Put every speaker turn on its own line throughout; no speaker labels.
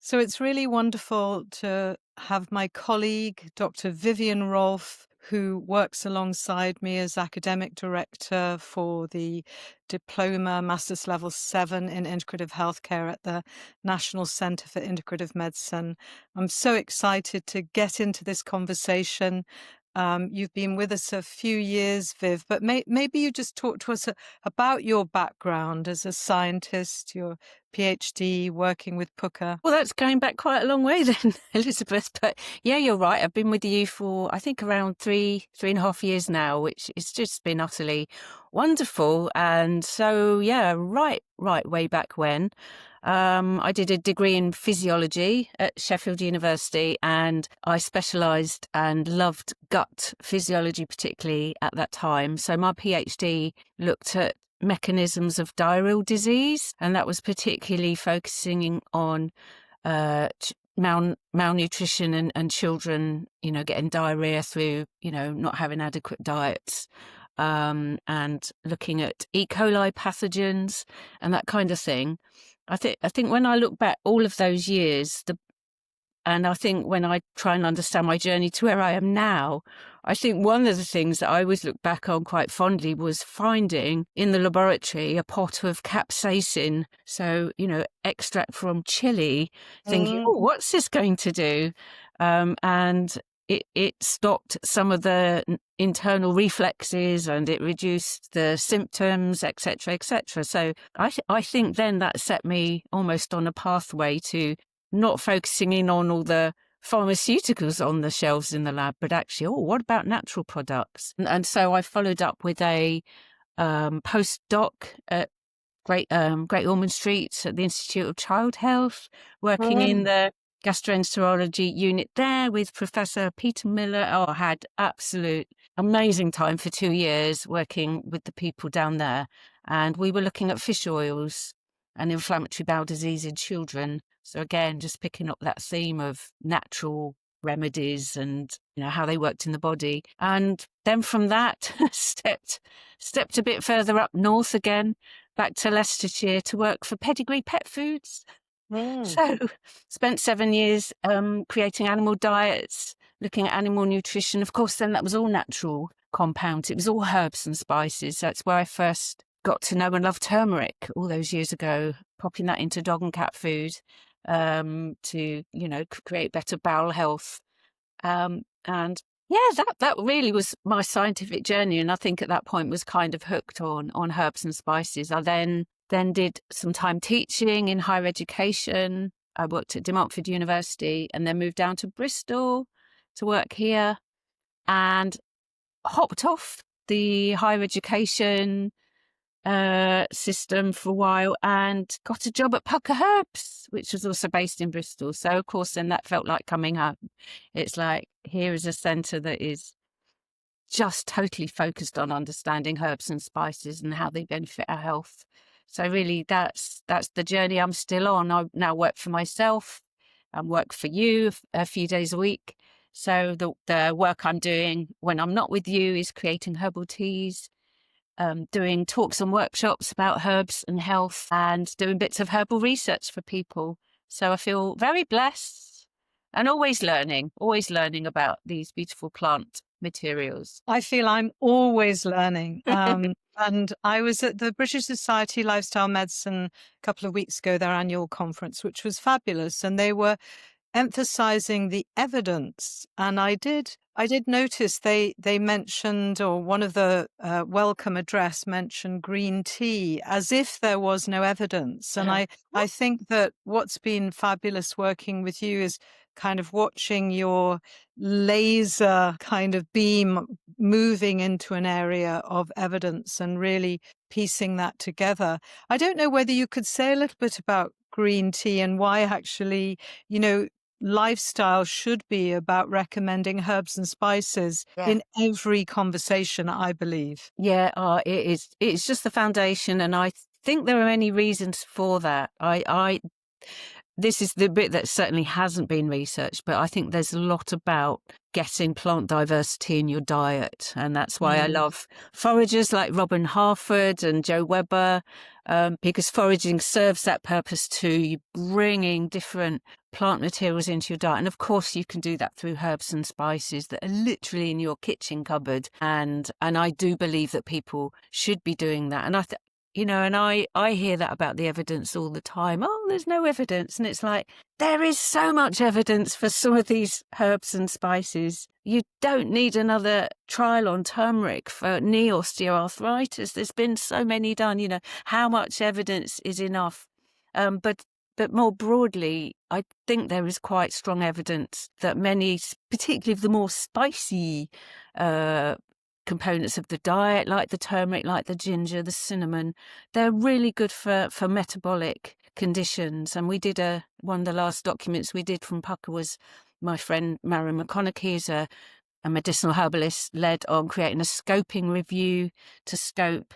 So it's really wonderful to have my colleague, Dr. Vivian Rolf, who works alongside me as academic director for the Diploma Master's Level 7 in Integrative Healthcare at the National Centre for Integrative Medicine. I'm so excited to get into this conversation. You've been with us a few years, Viv, but maybe you just talk to us about your background as a scientist, your PhD, working with Puka.
Well, that's going back quite a long way then, Elizabeth. But yeah, you're right. I've been with you for, I think, around three and a half years now, which has just been utterly wonderful. And so, yeah, right way back when. I did a degree in physiology at Sheffield University, and I specialised and loved gut physiology, particularly at that time. So my PhD looked at mechanisms of diarrheal disease, and that was particularly focusing on malnutrition and children, getting diarrhea through, not having adequate diets, and looking at E. coli pathogens and that kind of thing. I think when I look back all of those years, and I think when I try and understand my journey to where I am now, I think one of the things that I always look back on quite fondly was finding in the laboratory a pot of capsaicin. So, extract from chili, thinking, oh, what's this going to do? And it stopped some of the internal reflexes, and it reduced the symptoms, etc., etc. So I think then that set me almost on a pathway to not focusing in on all the pharmaceuticals on the shelves in the lab, but actually, what about natural products? And so I followed up with a postdoc at Great Ormond Street at the Institute of Child Health, working in the gastroenterology unit there with Professor Peter Miller. Oh, I had absolute amazing time for 2 years working with the people down there. And we were looking at fish oils and inflammatory bowel disease in children. So again, just picking up that theme of natural remedies and how they worked in the body. And then from that stepped a bit further up north again, back to Leicestershire to work for Pedigree Pet Foods. So spent 7 years creating animal diets, looking at animal nutrition. Of course, then that was all natural compounds. It was all herbs and spices. That's where I first got to know and love turmeric all those years ago, popping that into dog and cat food to, create better bowel health. And yeah, that really was my scientific journey. And I think at that point was kind of hooked on herbs and spices. I then did some time teaching in higher education. I worked at De Montfort University and then moved down to Bristol to work here, and hopped off the higher education system for a while and got a job at Puka Herbs, which was also based in Bristol. So of course then that felt like coming home. It's like, here is a centre that is just totally focused on understanding herbs and spices and how they benefit our health. So really that's the journey I'm still on. I now work for myself and work for you a few days a week. So the work I'm doing when I'm not with you is creating herbal teas, doing talks and workshops about herbs and health, and doing bits of herbal research for people. So I feel very blessed and always learning about these beautiful plant materials.
I feel I'm always learning. And I was at the British Society Lifestyle Medicine a couple of weeks ago, their annual conference, which was fabulous. And they were emphasizing the evidence. And I did notice they mentioned, or one of the welcome address mentioned green tea as if there was no evidence. And I think that what's been fabulous working with you is kind of watching your laser kind of beam moving into an area of evidence and really piecing that together. I don't know whether you could say a little bit about green tea and why actually, lifestyle should be about recommending herbs and spices in every conversation, I believe.
Yeah, it is. It's just the foundation, and I think there are many reasons for that. this is the bit that certainly hasn't been researched, but I think there's a lot about getting plant diversity in your diet. And that's why I love foragers like Robin Harford and Joe Webber, because foraging serves that purpose too. You're bringing different plant materials into your diet. And of course, you can do that through herbs and spices that are literally in your kitchen cupboard. And I do believe that people should be doing that. And and I hear that about the evidence all the time. Oh, there's no evidence. And it's like, there is so much evidence for some of these herbs and spices. You don't need another trial on turmeric for knee osteoarthritis. There's been so many done, how much evidence is enough? But more broadly, I think there is quite strong evidence that many, particularly the more spicy components of the diet, like the turmeric, like the ginger, the cinnamon, they're really good for metabolic conditions. And we did one of the last documents we did from Pucker was my friend Marion McConaughey is a medicinal herbalist, led on creating a scoping review to scope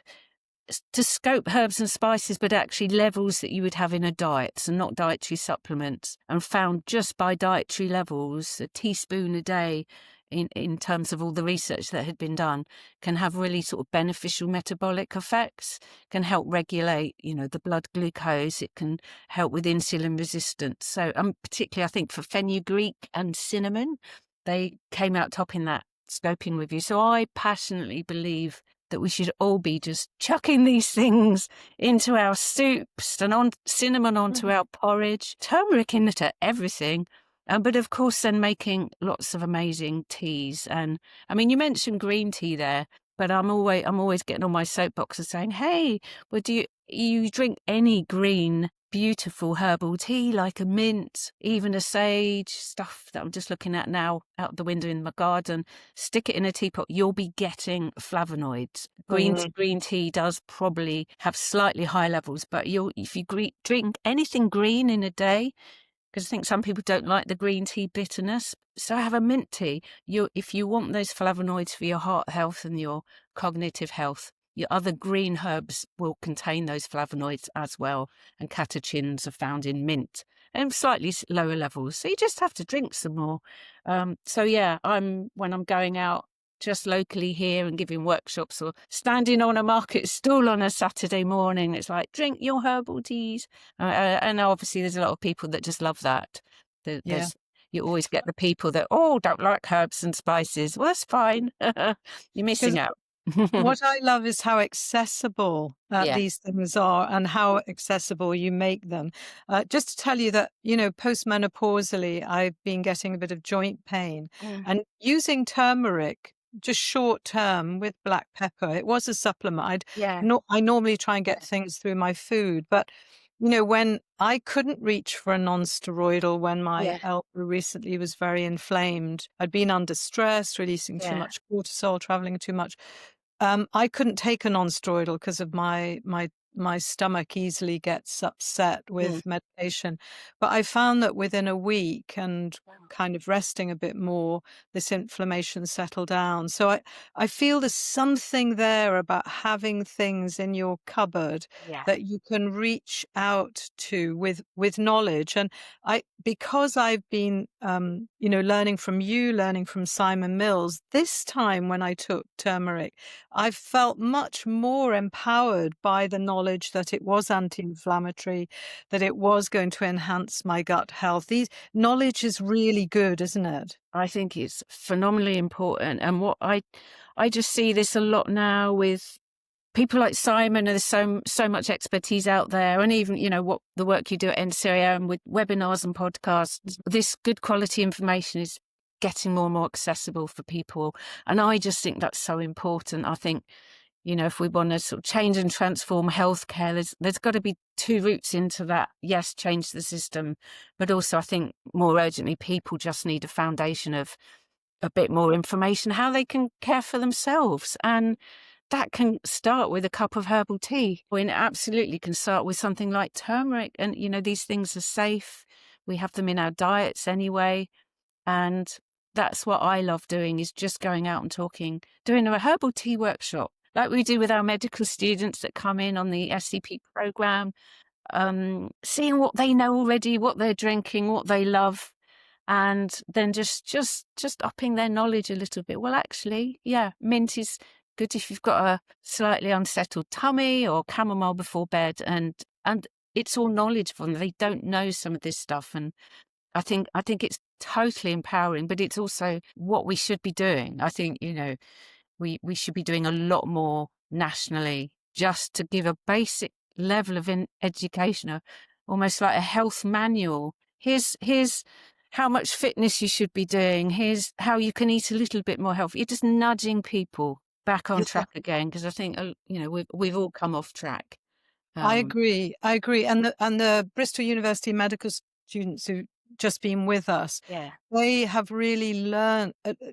herbs and spices, but actually levels that you would have in a diet, so not dietary supplements, and found just by dietary levels, a teaspoon a day in terms of all the research that had been done, can have really sort of beneficial metabolic effects, can help regulate, the blood glucose. It can help with insulin resistance. So particularly, I think for fenugreek and cinnamon, they came out top in that scoping review. So I passionately believe that we should all be just chucking these things into our soups and on cinnamon onto our porridge, turmeric into everything. But of course, then making lots of amazing teas. And I mean, you mentioned green tea there, but I'm always getting on my soapbox and saying, hey, well, do you drink any green, beautiful herbal tea like a mint, even a sage, stuff that I'm just looking at now out the window in my garden, stick it in a teapot, you'll be getting flavonoids. Green tea does probably have slightly high levels, but if you drink anything green in a day, because I think some people don't like the green tea bitterness. So have a mint tea. If you want those flavonoids for your heart health and your cognitive health, your other green herbs will contain those flavonoids as well. And catechins are found in mint and slightly lower levels. So you just have to drink some more. So yeah, when I'm going out just locally here and giving workshops or standing on a market stall on a Saturday morning, it's like, drink your herbal teas. And obviously there's a lot of people that just love that. You always get the people that, don't like herbs and spices. Well, that's fine. You're missing out.
What I love is how accessible these things are and how accessible you make them. Just to tell you that, postmenopausally, I've been getting a bit of joint pain and using turmeric just short term with black pepper. It was a supplement. I normally try and get things through my food, but when I couldn't reach for a non-steroidal when my elbow recently was very inflamed, I'd been under stress, releasing too much cortisol, traveling too much. I couldn't take a non-steroidal because of my stomach easily gets upset with medication. But I found that within a week and kind of resting a bit more, this inflammation settled down. So I feel there's something there about having things in your cupboard that you can reach out to with knowledge. And because I've been, learning from you, learning from Simon Mills, this time when I took turmeric, I felt much more empowered by the knowledge that it was anti-inflammatory, that it was going to enhance my gut health. Knowledge is really good, isn't it?
I think it's phenomenally important. And what I just see this a lot now with people like Simon, and there's so much expertise out there, and even what the work you do at NCIO and with webinars and podcasts, this good quality information is getting more and more accessible for people, and I just think that's so important. I think if we want to sort of change and transform healthcare, there's got to be two routes into that. Yes, change the system, but also I think more urgently people just need a foundation of a bit more information how they can care for themselves. And that can start with a cup of herbal tea. And it absolutely can start with something like turmeric. And, these things are safe. We have them in our diets anyway. And that's what I love doing, is just going out and doing a herbal tea workshop like we do with our medical students that come in on the SCP program. seeing what they know already, what they're drinking, what they love, and then just upping their knowledge a little bit. Well, actually, yeah, mint is good if you've got a slightly unsettled tummy, or chamomile before bed, and it's all knowledge for them. They don't know some of this stuff, and I think it's totally empowering, but it's also what we should be doing. I think, we should be doing a lot more nationally, just to give a basic level of education, almost like a health manual. Here's how much fitness you should be doing. Here's how you can eat a little bit more healthy. You're just nudging people back on
Yeah.
track again, because I think, we've all come off track.
I
Um,
agree. I agree. And the Bristol University medical students who've just been with us,
yeah,
they have really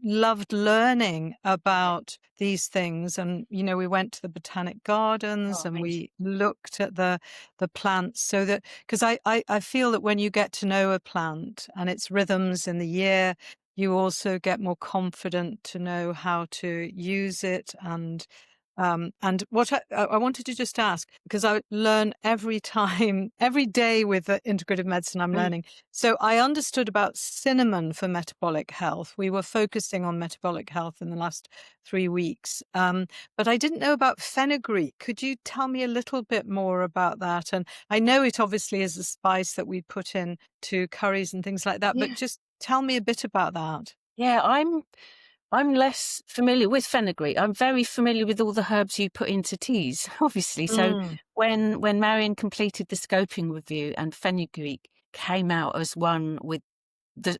loved learning
yeah.
about these things. And, we went to the botanic gardens
Oh,
and
amazing.
we looked at the plants, so that, because I feel that when you get to know a plant and its rhythms in the year, you also get more confident to know how to use it. And what I wanted to just ask, because I learn every time, every day with the integrative medicine I'm
Mm,
learning. So I understood about cinnamon for metabolic health. We were focusing on metabolic health in the last 3 weeks. But I didn't know about fenugreek. Could you tell me a little bit more about that? And I know it obviously is a spice that we put in to curries and things like that, but
yeah,
just tell me a bit about that.
yeah. I'm less familiar with fenugreek. I'm very familiar with all the herbs you put into teas, obviously. So
Mm.
when Marion completed the scoping review, and fenugreek came out as one with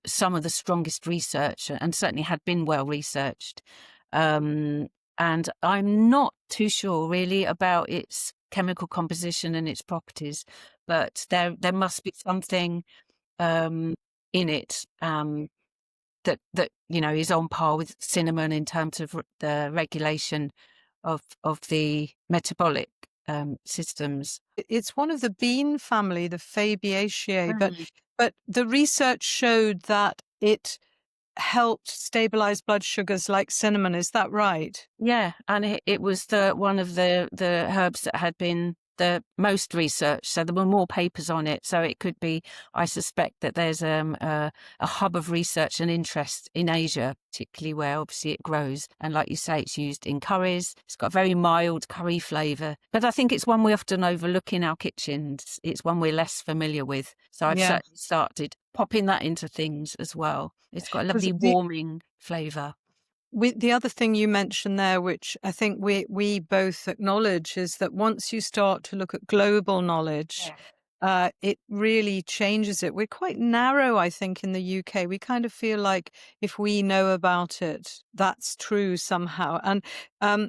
some of the strongest research, and certainly had been well researched, um, and I'm not too sure really about its chemical composition and its properties, but there must be something in it. That is on par with cinnamon in terms of the regulation of the metabolic systems.
It's one of the bean family, the Fabaceae, but
Mm.
but the research showed that it helped stabilize blood sugars like cinnamon. Is that right?
Yeah, and it was one of the herbs that had been the most researched, so there were more papers on it. So it could be, I suspect that there's a hub of research and interest in Asia, particularly where obviously it grows. And like you say, it's used in curries. It's got a very mild curry flavour, but I think it's one we often overlook in our kitchens. It's one we're less familiar with. So I've
Yeah.
certainly started popping that into things as well. It's got a
Because
lovely warming flavour.
the other thing you mentioned there, which I think we both acknowledge, is that once you start to look at global knowledge,
Yeah.
it really changes it. We're quite narrow, I think, in the UK. We kind of feel like if we know about it, that's true somehow. And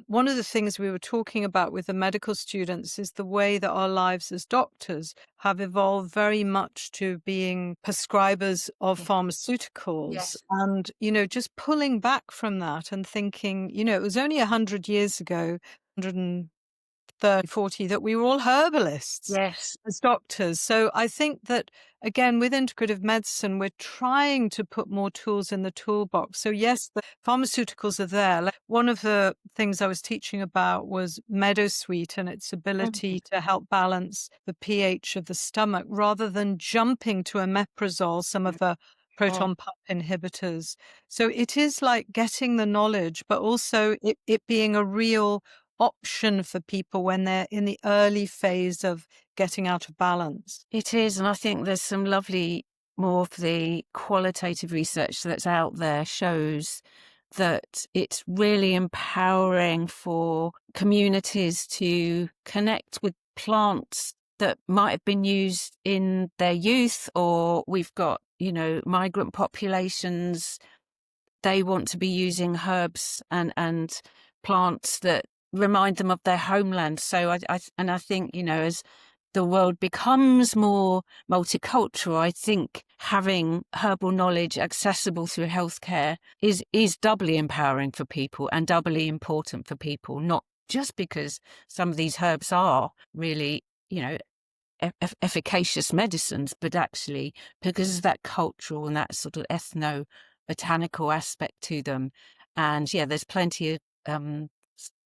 one of the things we were talking about with the medical students is the way that our lives as doctors have evolved very much to being prescribers of
Yeah.
pharmaceuticals.
Yes.
And, just pulling back from that and thinking, it was only 100 years ago, 130, 40, that we were all herbalists
Yes.
as doctors. So I think that, again, with integrative medicine, we're trying to put more tools in the toolbox. So yes, the pharmaceuticals are there. Like, one of the things I was teaching about was meadowsweet and its
Mhm.
ability to help balance the pH of the stomach, rather than jumping to omeprazole, some of the
Oh,
proton pump inhibitors. So it is like getting the knowledge, but also it being a real option for people when they're in the early phase of getting out of balance.
it is, and I think there's some lovely, more of the qualitative research that's out there shows that it's really empowering for communities to connect with plants that might have been used in their youth, or we've got, migrant populations. They want to be using herbs and plants that remind them of their homeland. So I think, as the world becomes more multicultural, I think having herbal knowledge accessible through healthcare is doubly empowering for people and doubly important for people, not just because some of these herbs are really, efficacious medicines, but actually because of that cultural and that sort of ethno botanical aspect to them. And yeah, there's plenty of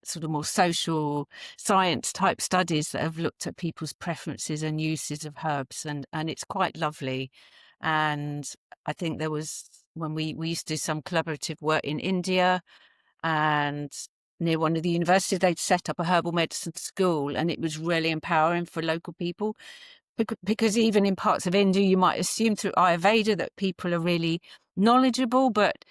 sort of more social science type studies that have looked at people's preferences and uses of herbs, and it's quite lovely. And I think there was, when we used to do some collaborative work in India, and near one of the universities, they'd set up a herbal medicine school, and it was really empowering for local people. Because even in parts of India, you might assume through Ayurveda that people are really knowledgeable, but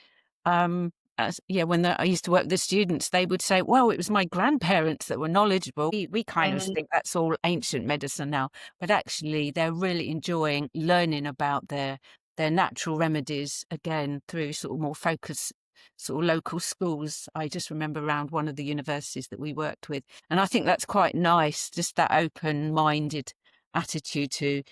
when I used to work with the students, they would say, "Well, it was my grandparents that were knowledgeable." We kind of think that's all ancient medicine now, but actually, they're really enjoying learning about their natural remedies again through sort of more focused sort of local schools. I just remember around one of the universities that we worked with, and I think that's quite nice, just that open-minded attitude to,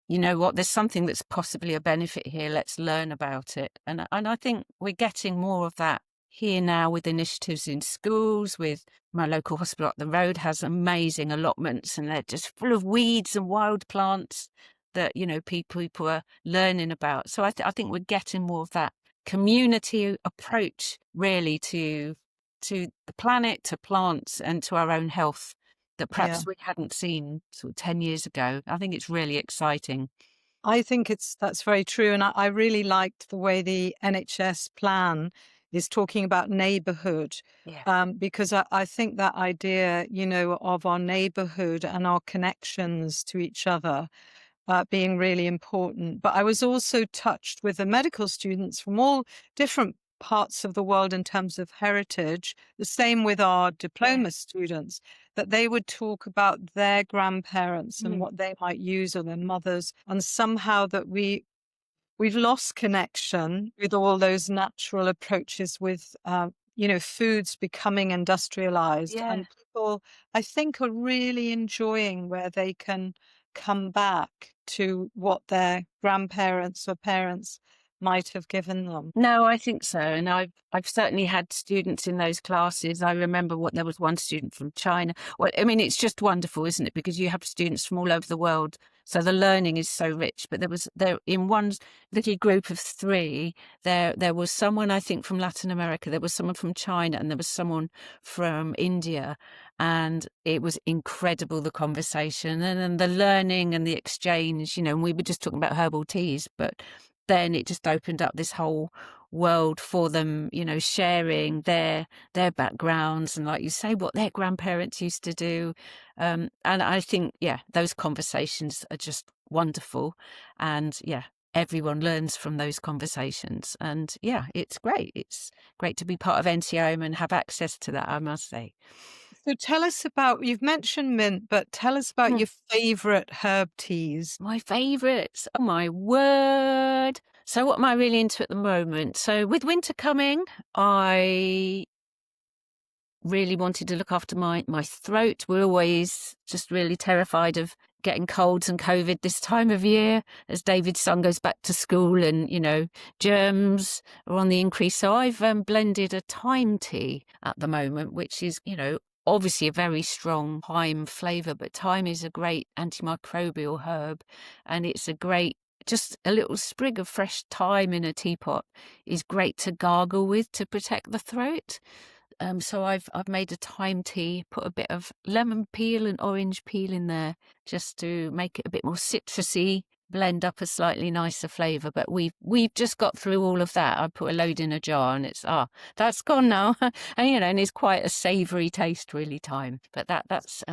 you know what, there's something that's possibly a benefit here, let's learn about it. And I think we're getting more of that here now with initiatives in schools. With my local hospital up the road has amazing allotments, and they're just full of weeds and wild plants that, you know, people are learning about. So I think we're getting more of that community approach really to the planet, to plants, and to our own health that
Yeah.
perhaps we hadn't seen sort of 10 years ago. I think it's really exciting.
I think that's very true. And I really liked the way the NHS plan is talking about neighborhood,
Yeah.
because I think that idea, you know, of our neighborhood and our connections to each other being really important. But I was also touched with the medical students from all different parts of the world in terms of heritage, the same with our
Yeah.
diploma students, that they would talk about their grandparents and
Mm.
what they might use, or their mothers, and somehow that we've lost connection with all those natural approaches with, you know, foods becoming industrialized.
Yeah.
And people, I think, are really enjoying where they can come back to what their grandparents or parents might have given them.
No, I think so. And I've certainly had students in those classes. I remember there was one student from China. Well, I mean, it's just wonderful, isn't it? Because you have students from all over the world. So the learning is so rich. But there in one little group of three, there was someone, I think, from Latin America, there was someone from China, and there was someone from India. And it was incredible, the conversation and then the learning and the exchange, you know, and we were just talking about herbal teas, but then it just opened up this whole world for them, you know, sharing their backgrounds and, like you say, what their grandparents used to do. And I think, yeah, those conversations are just wonderful. And yeah, everyone learns from those conversations. And yeah, it's great. It's great to be part of NCOM and have access to that, I must say.
So tell us about, you've mentioned mint, but tell us about your favorite herb teas.
My favourites. Oh my word. So what am I really into at the moment? So with winter coming, I really wanted to look after my throat. We're always just really terrified of getting colds and COVID this time of year as David's son goes back to school, and, you know, germs are on the increase. So I've blended a thyme tea at the moment, which is, you know, obviously a very strong thyme flavour, but thyme is a great antimicrobial herb, and it's a great, just a little sprig of fresh thyme in a teapot is great to gargle with to protect the throat. So I've made a thyme tea, put a bit of lemon peel and orange peel in there just to make it a bit more citrusy, blend up a slightly nicer flavour. But we've just got through all of that. I put a load in a jar, and it's that's gone now. And, you know, and it's quite a savoury taste, really, thyme. But that's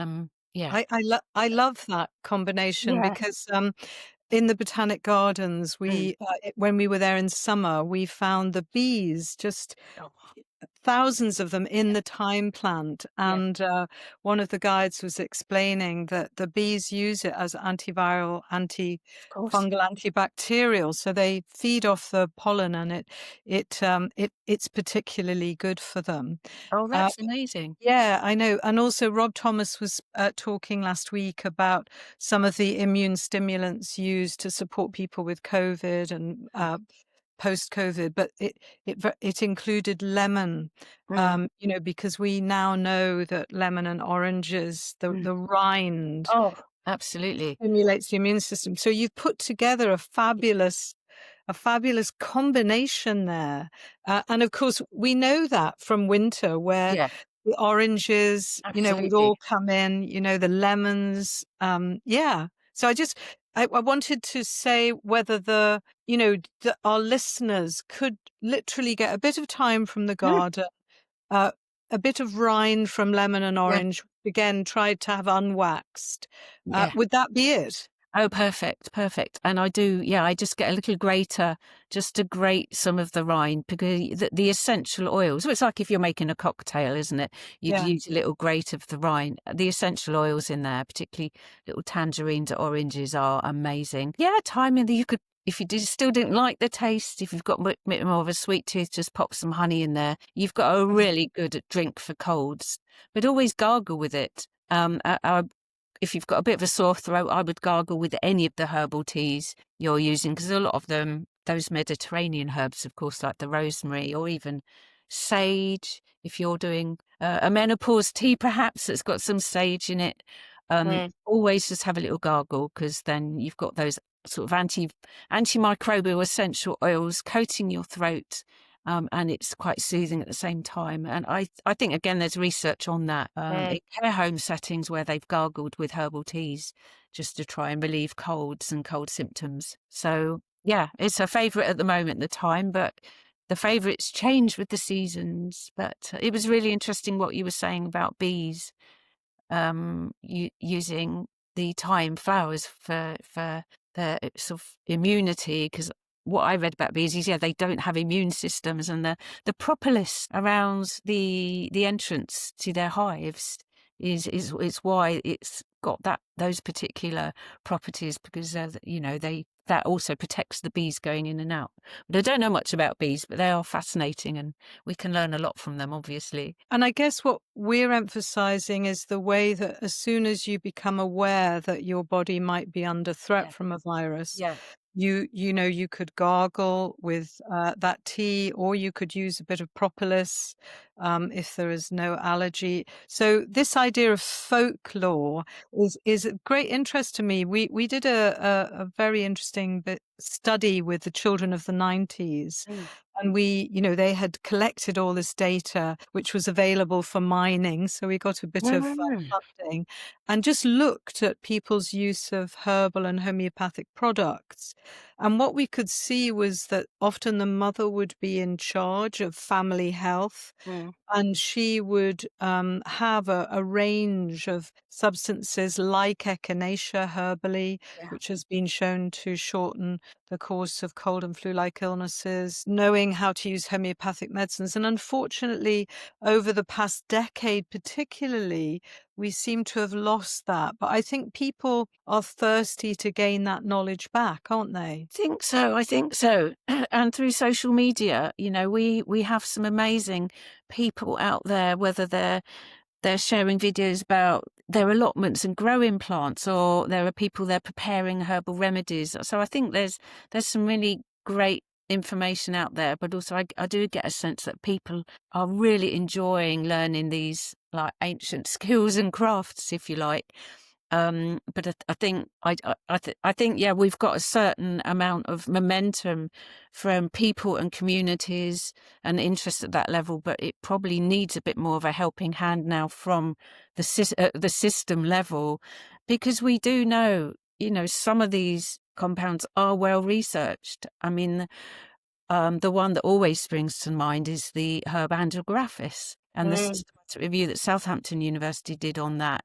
yeah.
I love that combination
Yeah.
because in the Botanic Gardens,
Mm.
when we were there in summer, we found the bees, just
Oh,
thousands of them in the thyme plant.
yeah,
And one of the guides was explaining that the bees use it as antiviral,
of course.
antifungal, antibacterial. So they feed off the pollen, and it's particularly good for them.
Oh,
Uh,
that's amazing.
yeah, I know. And also, Rob Thomas was talking last week about some of the immune stimulants used to support people with COVID and
Mm.
post-COVID, but it included lemon,
Mm.
you know, because we now know that lemon and oranges,
Mm.
the rind
Oh, absolutely.
stimulates the immune system. So you've put together a fabulous combination there. And of course, we know that from winter, where
Yeah.
the oranges, would
Absolutely.
all come in, the lemons. Yeah. So I wanted to say whether our listeners could literally get a bit of thyme from the
Mm,
garden, uh, a bit of rind from lemon and
yeah,
orange, again, tried to have unwaxed.
yeah.
Would that be it?
Oh, perfect, perfect. And I just get a little grater just to grate some of the rind because the essential oils, well, it's like if you're making a cocktail, isn't it? You'd
Yeah.
use a little grate of the rind. The essential oils in there, particularly little tangerines or oranges, are amazing. Yeah, thyme in there. You could, if you still didn't like the taste, if you've got a bit more of a sweet tooth, just pop some honey in there. You've got a really good drink for colds, but always gargle with it. If you've got a bit of a sore throat, I would gargle with any of the herbal teas you're using because a lot of them, those Mediterranean herbs, of course, like the rosemary or even sage. If you're doing a menopause tea, perhaps that's got some sage in it, always just have a little gargle because then you've got those sort of antimicrobial essential oils coating your throat. And it's quite soothing at the same time. And I think, again, there's research on that in care home settings where they've gargled with herbal teas just to try and relieve colds and cold symptoms. So, yeah, it's a favourite at the moment, the thyme, but the favourites change with the seasons. But it was really interesting what you were saying about bees using the thyme flowers for their sort of immunity, because what I read about bees is they don't have immune systems, and the propolis around the entrance to their hives is why it's got those particular properties, because that also protects the bees going in and out. But I don't know much about bees, but they are fascinating and we can learn a lot from them, obviously.
And I guess what we're emphasizing is the way that as soon as you become aware that your body might be under threat
Yeah.
from a virus,
Yeah.
you could gargle with that tea, or you could use a bit of propolis if there is no allergy. So this idea of folklore is of great interest to me. We did a very interesting study with the children of the 90s.
Mm.
And they had collected all this data, which was available for mining. So we got a bit of
Mm.
funding and just looked at people's use of herbal and homeopathic products. And what we could see was that often the mother would be in charge of family health,
Mm.
and she would have a range of substances like echinacea herbally,
Yeah.
which has been shown to shorten the course of cold and flu-like illnesses, knowing how to use homeopathic medicines. And unfortunately, over the past decade particularly, we seem to have lost that. But I think people are thirsty to gain that knowledge back, aren't they?
I think so. And through social media, we have some amazing people out there, whether they're sharing videos about their allotments and growing plants, or there are people there preparing herbal remedies. So I think there's some really great information out there, but also I do get a sense that people are really enjoying learning these like ancient skills and crafts, if you like. But I think I think we've got a certain amount of momentum from people and communities and interest at that level, but it probably needs a bit more of a helping hand now from the system level, because we do know, some of these compounds are well researched. I mean, the one that always springs to mind is the herb Andrographis, and the
Mm.
systematic review that Southampton University did on that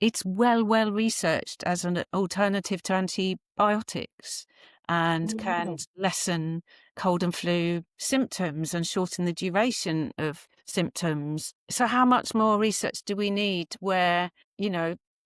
it's well researched as an alternative to antibiotics and can
Mm.
lessen cold and flu symptoms and shorten the duration of symptoms. So how much more research do we need where,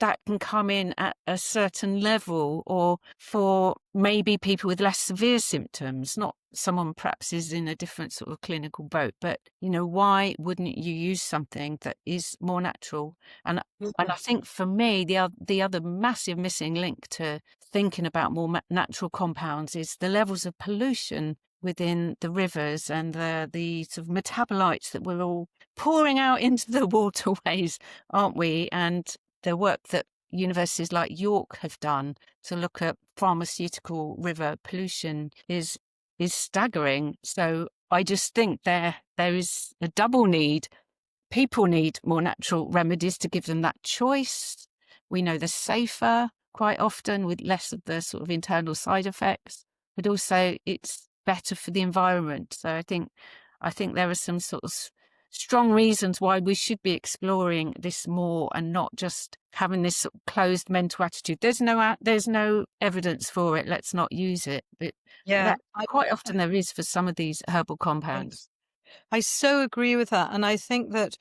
that can come in at a certain level, or for maybe people with less severe symptoms, not someone perhaps is in a different sort of clinical boat, but, why wouldn't you use something that is more natural? And I think for me, the other massive missing link to thinking about more natural compounds is the levels of pollution within the rivers and the sort of metabolites that we're all pouring out into the waterways, aren't we? And the work that universities like York have done to look at pharmaceutical river pollution is staggering. So I just think there is a double need people need more natural remedies to give them that choice. We know they're safer quite often with less of the sort of internal side effects, but also it's better for the environment. So I think there are some sort of strong reasons why we should be exploring this more and not just having this sort of closed mental attitude. There's no evidence for it. Let's not use it. But
Yeah,
that quite often there is for some of these herbal
yes.
compounds.
I so agree with that. And I think that,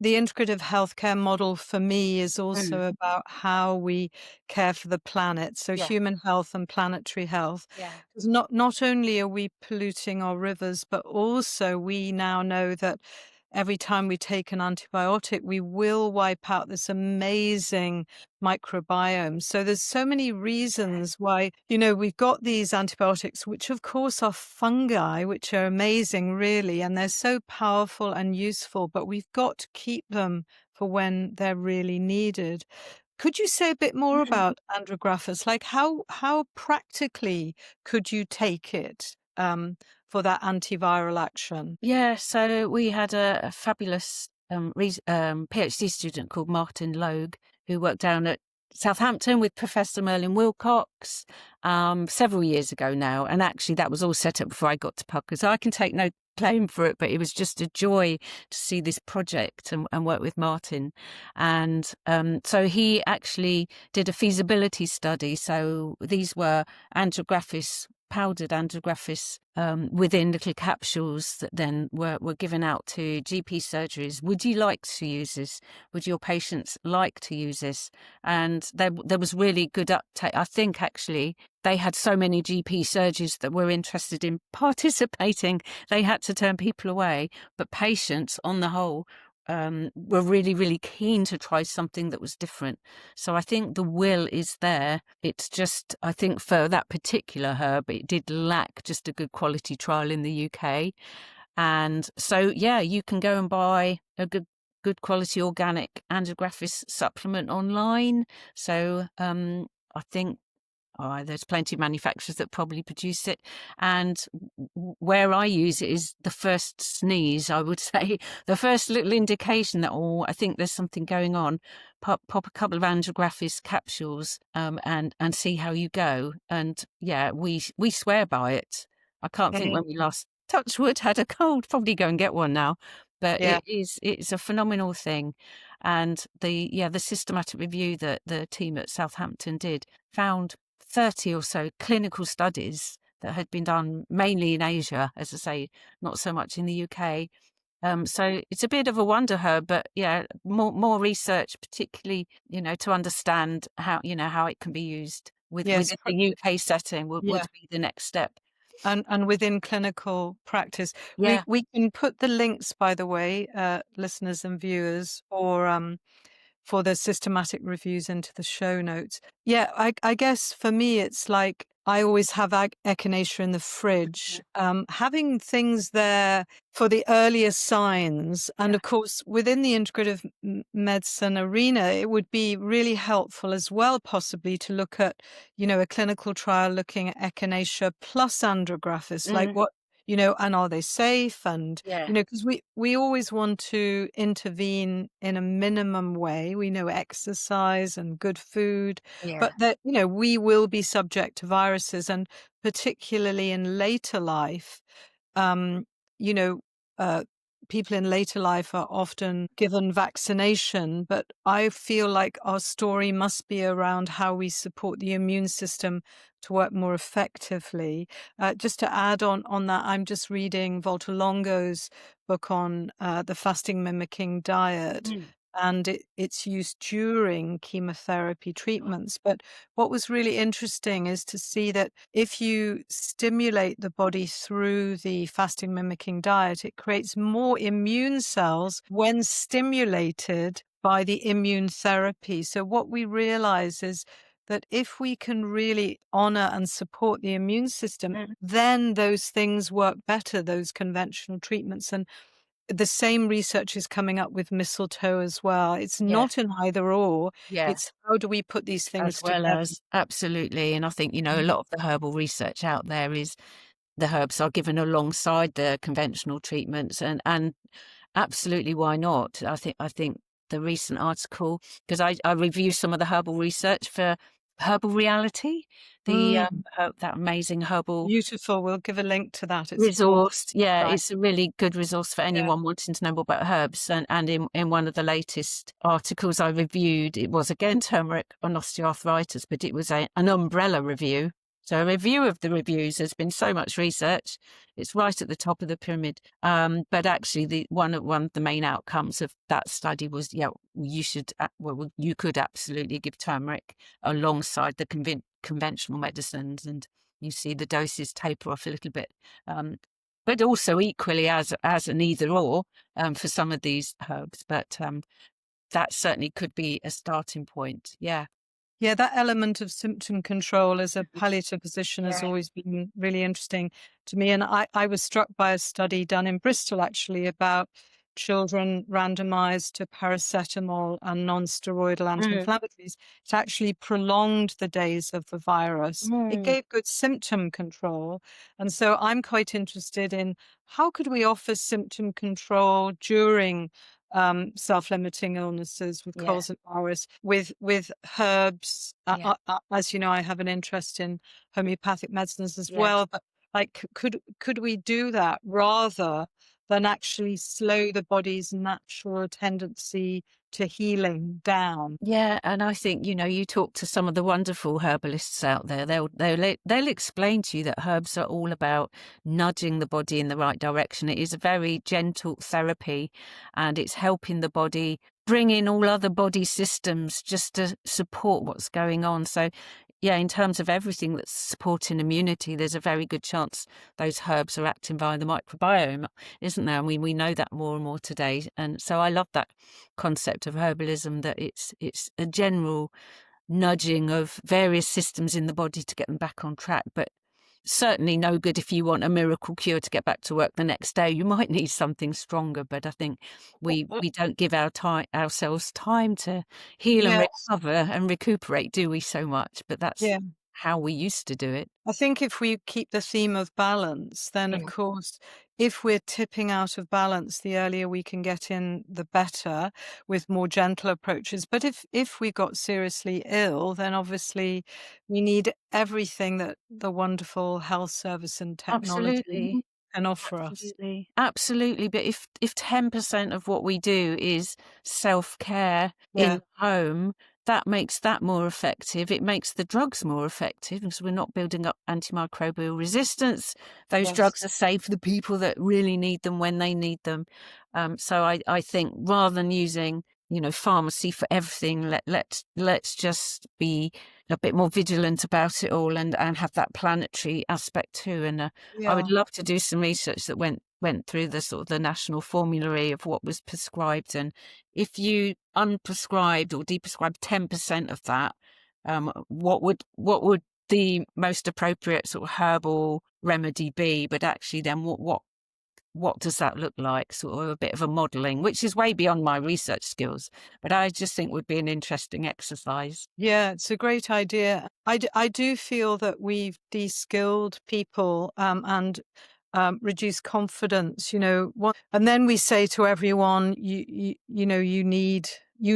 the integrative healthcare model for me is
Mm,
also about how we care for the planet. So
yeah,
human health and planetary health.
yeah.
'Cause not only are we polluting our rivers, but also we now know that every time we take an antibiotic, we will wipe out this amazing microbiome. So there's so many reasons why, we've got these antibiotics, which of course are fungi, which are amazing, really, and they're so powerful and useful, but we've got to keep them for when they're really needed. Could you say a bit more about Andrographis? Like how practically could you take it for that antiviral action?
Yeah, so we had a fabulous PhD student called Martin Logue, who worked down at Southampton with Professor Merlin Wilcox several years ago now. And actually, that was all set up before I got to Pucker. So I can take no claim for it, but it was just a joy to see this project and work with Martin. And so he actually did a feasibility study. So these were Andrographis powdered Andrographis within little capsules that then were given out to GP surgeries. Would you like to use this? Would your patients like to use this? And there was really good uptake. I think actually they had so many GP surgeries that were interested in participating, they had to turn people away. But patients, on the whole, were really, really keen to try something that was different. So I think the will is there. It's just, I think for that particular herb, it did lack just a good quality trial in the UK. And so, yeah, you can go and buy a good quality organic Andrographis supplement online. So I think there's plenty of manufacturers that probably produce it. And where I use it is the first sneeze, I would say, the first little indication that, I think there's something going on. Pop a couple of Andrographis capsules and see how you go. And yeah, we swear by it. I can't think when
Mm,
we last, touch wood, had a cold, probably go and get one now. But
yeah.
it's a phenomenal thing. And the systematic review that the team at Southampton did found 30 or so clinical studies that had been done mainly in Asia, as I say, not so much in the UK. So it's a bit of a wonder herb, but yeah, more research, particularly, to understand how it can be used
Yes.
within the UK setting would
Yeah.
be the next step.
And within clinical practice. We
Yeah.
we can put the links, by the way, listeners and viewers, for the systematic reviews into the show notes. Yeah, I guess for me, it's like I always have echinacea in the fridge. Having things there for the earlier signs, and
Yeah.
of course, within the integrative medicine arena, it would be really helpful as well, possibly to look at, a clinical trial looking at echinacea plus andrographis, like
Mm,
what, and are they safe? And
yeah.
because we always want to intervene in a minimum way. We know exercise and good food,
Yeah.
but that, we will be subject to viruses, and particularly in later life, um, you know, uh, people in later life are often given vaccination, but I feel like our story must be around how we support the immune system to work more effectively. Just to add on that, I'm just reading Volta Longo's book on the fasting mimicking diet.
Mm,
And it's used during chemotherapy treatments. But what was really interesting is to see that if you stimulate the body through the fasting mimicking diet, it creates more immune cells when stimulated by the immune therapy. So what we realize is that if we can really honor and support the immune system,
mm,
then those things work better, those conventional treatments. And the same research is coming up with mistletoe as well. It's
yeah.
not an either or.
Yeah.
It's how do we put these
As
things
well
together?
as absolutely. And I think, a
Mm.
lot of the herbal research out there is the herbs are given alongside the conventional treatments and absolutely, why not? I think the recent article, because I review some of the herbal research for Herbal Reality, the
Mm,
that amazing herbal
beautiful. We'll give a link to that. It's gorgeous.
resource. Yeah,
Right.
it's a really good resource for
Yeah.
anyone wanting to know more about herbs. And in one of the latest articles I reviewed, it was again turmeric on osteoarthritis, but it was an umbrella review. So a review of the reviews. There's been so much research. It's right at the top of the pyramid. But actually, the one of the main outcomes of that study was, yeah, you could absolutely give turmeric alongside the conventional medicines, and you see the doses taper off a little bit. Um, but also equally as an either or for some of these herbs. But that certainly could be a starting point. Yeah.
Yeah, that element of symptom control as a palliative position has
Yeah.
always been really interesting to me. And I was struck by a study done in Bristol, actually, about children randomized to paracetamol and non-steroidal
Mm.
anti-inflammatories. It actually prolonged the days of the virus. It
Mm.
gave good symptom control. And so I'm quite interested in how could we offer symptom control during self-limiting illnesses with
Yeah.
colds and virus with herbs.
Yeah.
As you know, I have an interest in homeopathic medicines as
Yeah.
well. But like, could we do that rather than actually slow the body's natural tendency to healing down?
Yeah, and I think, you talk to some of the wonderful herbalists out there, they'll explain to you that herbs are all about nudging the body in the right direction. It is a very gentle therapy, and it's helping the body bring in all other body systems just to support what's going on. So yeah, in terms of everything that's supporting immunity, there's a very good chance those herbs are acting via the microbiome, isn't there? I mean, we know that more and more today. And so I love that concept of herbalism, that it's a general nudging of various systems in the body to get them back on track. But certainly no good if you want a miracle cure to get back to work the next day. You might need something stronger, but I think we don't give ourselves time to heal and
Yes.
recover and recuperate, do we, so much? But that's
Yeah.
how we used to do it.
I think if we keep the theme of balance, then of
Yeah.
course, if we're tipping out of balance, the earlier we can get in, the better with more gentle approaches. But if we got seriously ill, then obviously we need everything that the wonderful health service and technology
Absolutely.
can offer us.
Absolutely. Absolutely. But if 10% of what we do is self-care in
Yeah,
the home, that makes that more effective. It makes the drugs more effective because we're not building up antimicrobial resistance. Those
yes.
drugs are safe for the people that really need them when they need them. So I think rather than using, pharmacy for everything, let's just be a bit more vigilant about it all, and have that planetary aspect too. And I would
Yeah.
love to do some research that went through the sort of the national formulary of what was prescribed, and if you unprescribed or deprescribed 10% of that, what would the most appropriate sort of herbal remedy be? But actually, then what does that look like? Sort of a bit of a modelling, which is way beyond my research skills, but I just think would be an interesting exercise.
Yeah, it's a great idea. I do feel that we've de-skilled people and reduced confidence, and then we say to everyone, you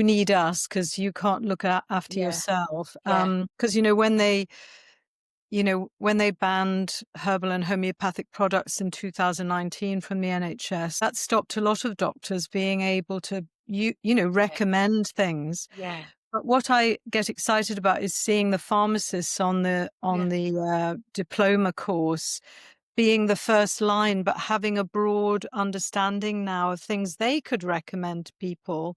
need us because you can't look after
Yeah,
yourself.
yeah,
Because, when they banned herbal and homeopathic products in 2019 from the NHS, that stopped a lot of doctors being able to,
yeah,
recommend things.
yeah,
But what I get excited about is seeing the pharmacists on the
yeah,
diploma course being the first line, but having a broad understanding now of things they could recommend to people,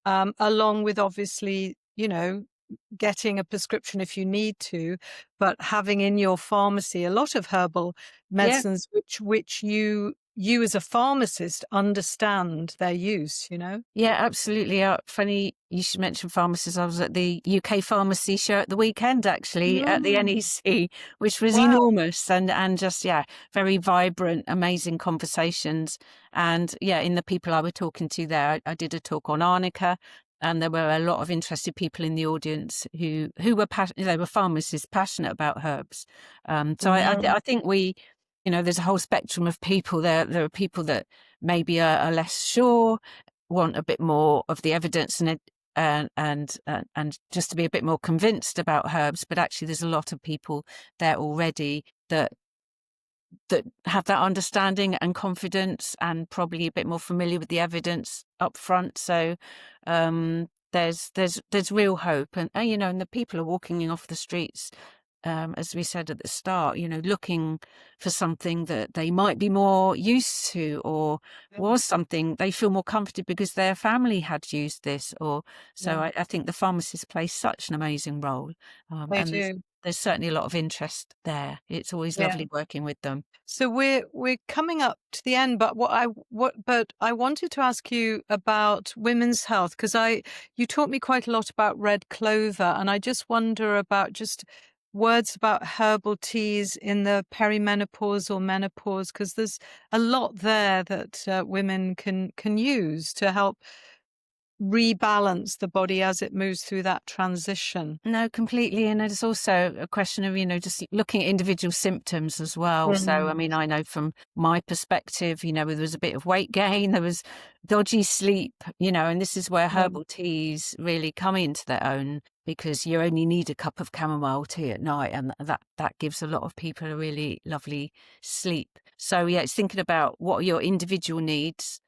along with obviously, getting a prescription if you need to, but having in your pharmacy a lot of herbal
yeah.
medicines which you as a pharmacist understand their use.
Yeah, absolutely. Funny you should mention pharmacists. I was at the UK pharmacy show at the weekend, actually, at the
Mm.
NEC, which was
Wow.
enormous, and just, yeah, very vibrant, amazing conversations. And yeah, in the people I were talking to there, I did a talk on arnica, and there were a lot of interested people in the audience who were they were pharmacists passionate about herbs. So I
Mhm.
think there's a whole spectrum of people there. There are people that maybe are less sure, want a bit more of the evidence and just to be a bit more convinced about herbs. But actually, there's a lot of people there already that have that understanding and confidence, and probably a bit more familiar with the evidence up front. So there's real hope, and and the people are walking off the streets, as we said at the start, looking for something that they might be more used to, or was something they feel more comfortable because their family had used this. Or so I think the pharmacists play such an amazing role,
They
and
do.
there's certainly a lot of interest there. It's always
Yeah.
lovely working with them.
So we're coming up to the end, but but I wanted to ask you about women's health, because you taught me quite a lot about red clover, and I just wonder about just words about herbal teas in the perimenopause or menopause, because there's a lot there that women can use to help rebalance the body as it moves through that transition.
No, completely. And it's also a question of, just looking at individual symptoms as well. So, I
Mm.
mean, I know from my perspective, there was a bit of weight gain, there was dodgy sleep, and this is where
Mm.
herbal teas really come into their own, because you only need a cup of chamomile tea at night, and that gives a lot of people a really lovely sleep. So, yeah, it's thinking about what are your individual needs.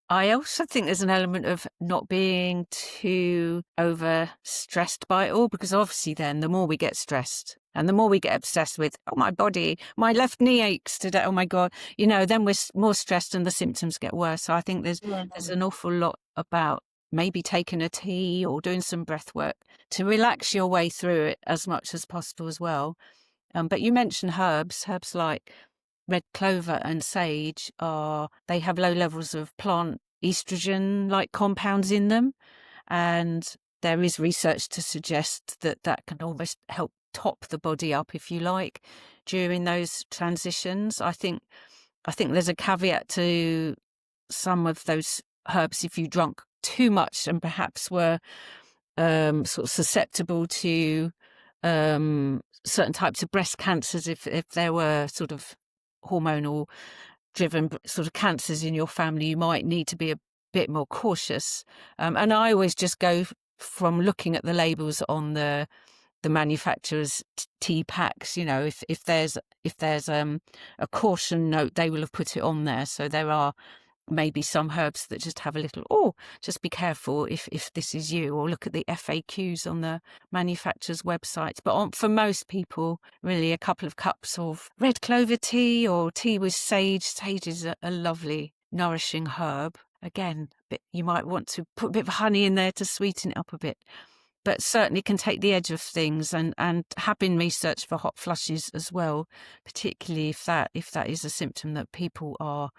I also think there's an element of not being too over stressed by it all, because obviously then the more we get stressed and the more we get obsessed with, oh, my body, my left knee aches today, oh my God, then we're more stressed and the symptoms get worse. So I think there's an awful lot about maybe taking a tea or doing some breath work to relax your way through it as much as possible as well. But you mentioned herbs like red clover and sage they have low levels of plant estrogen-like compounds in them. And there is research to suggest that can almost help top the body up, if you like, during those transitions. I think there's a caveat to some of those herbs. If you drunk too much and perhaps were sort of susceptible to certain types of breast cancers, if there were sort of hormonal driven sort of cancers in your family, you might need to be a bit more cautious. And I always just go from looking at the labels on the manufacturer's tea packs. If there's a caution note, they will have put it on there. So there are maybe some herbs that just have a little, just be careful if this is you, or look at the FAQs on the manufacturer's websites. But for most people, really a couple of cups of red clover tea or tea with sage. Sage is a lovely, nourishing herb. Again, you might want to put a bit of honey in there to sweeten it up a bit, but certainly can take the edge of things, and have been researched for hot flushes as well, particularly if that is a symptom that people are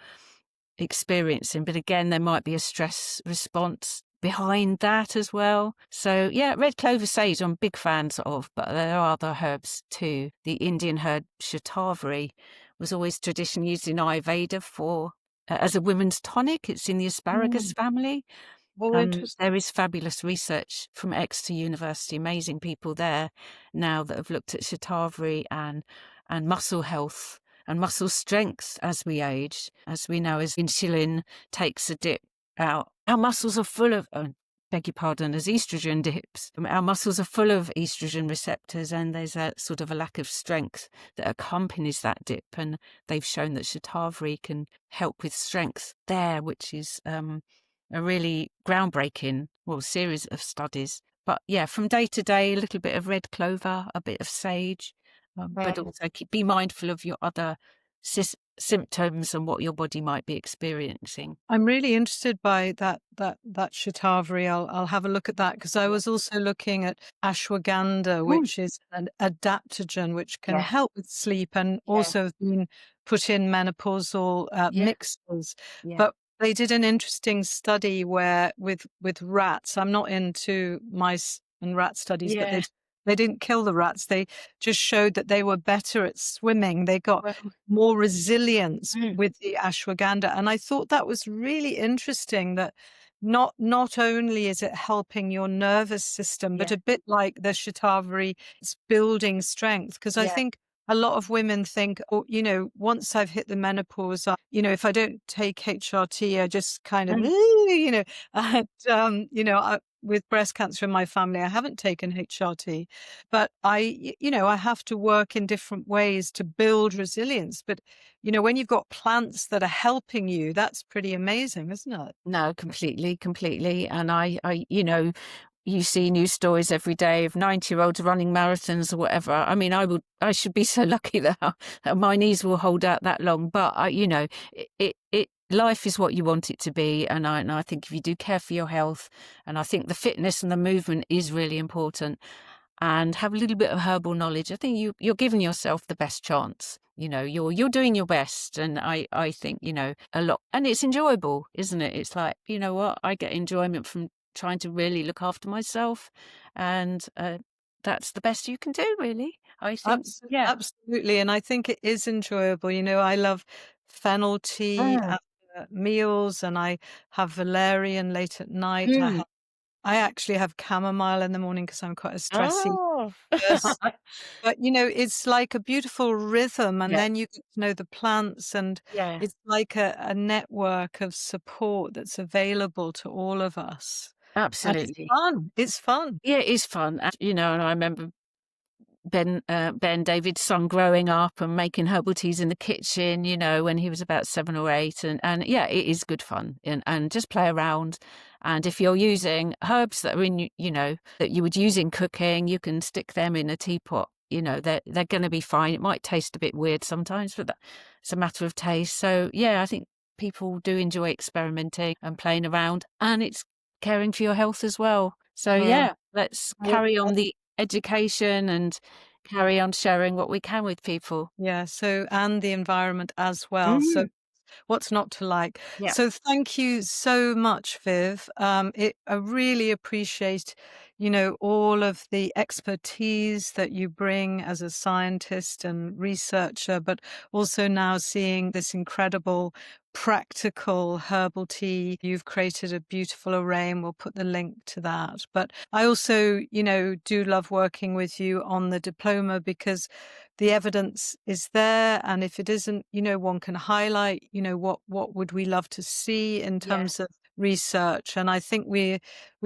experiencing. But again, there might be a stress response behind that as well. So yeah, red clover sage I'm big fans of, but there are other herbs too. The Indian herb shatavari was always traditionally used in Ayurveda for as a women's tonic. It's in the asparagus
Mm.
family.
Oh,
There is fabulous research from Exeter University, amazing people there now that have looked at shatavari and muscle health and muscle strength as we age. As we know, as insulin takes a dip, our muscles are full of, beg your pardon, as estrogen dips, our muscles are full of estrogen receptors, and there's a sort of a lack of strength that accompanies that dip. And they've shown that shatavari can help with strength there, which is a really groundbreaking series of studies. But yeah, from day to day, a little bit of red clover, a bit of sage, but also be mindful of your other symptoms and what your body might be experiencing.
I'm really interested by that shatavari. I'll have a look at that, because I
Yeah.
was also looking at ashwagandha,
Mm.
which is an adaptogen which can
Yeah,
help with sleep, and
yeah,
also have been put in menopausal
yeah,
mixtures.
yeah,
But they did an interesting study where with rats. I'm not into mice and rat studies, but
yeah.
they didn't kill the rats. They just showed that they were better at swimming. They got
Well,
more resilience
mm,
with the ashwagandha. And I thought that was really interesting, that not only is it helping your nervous system, but
yeah,
a bit like the shatavari, it's building strength. Because I
yeah,
think a lot of women think, oh, once I've hit the menopause, if I don't take HRT, I just kind of,
Mm.
and, with breast cancer in my family, I haven't taken HRT, but I have to work in different ways to build resilience. But, when you've got plants that are helping you, that's pretty amazing, isn't it?
No, completely, completely. And you see news stories every day of 90-year-olds running marathons or whatever. I mean, I should be so lucky that my knees will hold out that long. But life is what you want it to be. And I think if you do care for your health, and I think the fitness and the movement is really important, and have a little bit of herbal knowledge, I think you're giving yourself the best chance. You're doing your best, and I think a lot, and it's enjoyable, isn't it? It's like, you know what, I get enjoyment from trying to really look after myself, and that's the best you can do, really. I think, yeah.
Absolutely, and I think it is enjoyable. I love fennel tea
Mm.
after meals, and I have valerian late at night.
Mm.
I actually have chamomile in the morning because 'cause I'm quite a stressy
Oh.
person. But, it's like a beautiful rhythm, and
Yeah,
then you get to know the plants, and
yeah,
it's like a network of support that's available to all of us. And it's
absolutely.
fun. It's fun.
Yeah, it is fun, and I remember Ben David's son growing up and making herbal teas in the kitchen, when he was about 7 or 8. And yeah, it is good fun, and just play around. And if you're using herbs that are that you would use in cooking, you can stick them in a teapot. They're going to be fine. It might taste a bit weird sometimes, but it's a matter of taste. So yeah, I think people do enjoy experimenting and playing around, and it's caring for your health as well. So
Mm.
yeah, let's
I
carry
I
on the education and carry on sharing what we can with people.
Yeah, and the environment as well, so
Mm.
what's not to like?
Yeah.
So thank you so much, Viv. I really appreciate, all of the expertise that you bring as a scientist and researcher, but also now seeing this incredible practical herbal tea. You've created a beautiful array, and we'll put the link to that. But I also, do love working with you on the diploma because the evidence is there, and if it isn't, one can highlight, what would we love to see in
Yeah.
terms of research. And I think we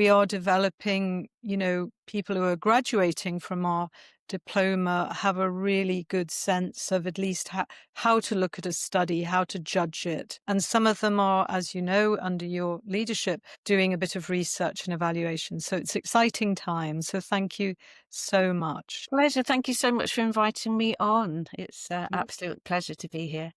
are developing, people who are graduating from our diploma have a really good sense of at least how to look at a study, how to judge it. And some of them are, as you know, under your leadership, doing a bit of research and evaluation. So it's exciting times. So thank you so much.
Pleasure. Thank you so much for inviting me on. It's an absolute pleasure to be here.